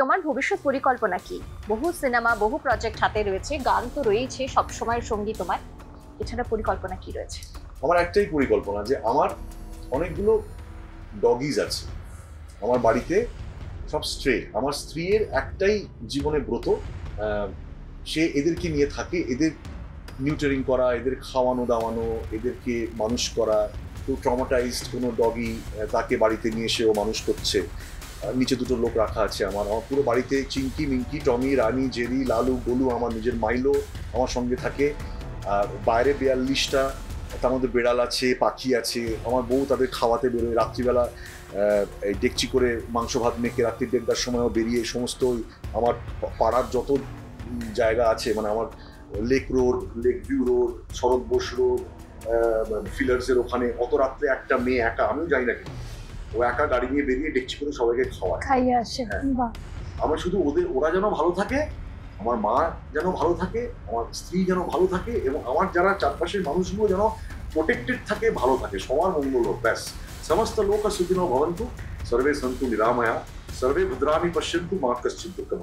তোমার ভবিষ্যৎ পরিকল্পনা কি? বহু সিনেমা, বহু প্রজেক্ট হাতে রয়েছে, গান তো রয়েছে সবসময়ের সঙ্গী তোমার। এছাড়া পরিকল্পনা কি রয়েছে? আমার একটাই পরিকল্পনা যে আমার অনেকগুলো ডগিজ আছে আমার বাড়িতে, সব স্ট্রে। আমার স্ত্রীর একটাই জীবনে ব্রত, সে এদেরকে নিয়ে থাকে, এদের নিউটারিং করা, এদের খাওয়ানো দাওয়ানো, এদেরকে মানুষ করা। তো ট্রমাটাইজড কোনো ডগি তাকে বাড়িতে নিয়ে এসে ও মানুষ করছে। নিচে দুটো লোক রাখা আছে আমার আমার পুরো বাড়িতে চিঙ্কি, মিঙ্কি, টমি, রানী, জেরি, লালু, গোলু, আমার নিজের মাইলো আমার সঙ্গে থাকে। আর বাইরে 42টা, তার মধ্যে বেড়াল আছে, পাখি আছে। আমার বউ তাদের খাওয়াতে বেরোয় রাত্রিবেলা, এই ডেকচি করে মাংস ভাত মেখে রাত্রি 1:30টার সময়ও বেরিয়ে সমস্ত আমার পাড়ার যত জায়গা আছে, মানে আমার lake road, lake view road, Sarat Bose road, ফিলার্সের ওখানে অত রাত্রে একটা মেয়ে একা, আমিও যাই না কিন্তু ও একা গাড়ি নিয়ে বেরিয়ে ডেকচি করে সবাইকে খাওয়ায়, খাইয়ে আসে। বাহ, আমার শুধু ওরা যেন ভালো থাকে, আমার মা যেন ভালো থাকে, আমার স্ত্রী যেন ভালো থাকে, এবং আমার যারা চারপাশের মানুষগুলো যেন প্রোটেক্টেড থাকে, ভালো থাকে, সবার মঙ্গল হোক, ব্যাস। সমস্ত লোক সুখিনো ভবন্তু, সর্বে সন্তু নিরাময়া, সর্বে ভদ্রাণি পশ্যন্তু, মা কশ্চিৎ দুঃখম।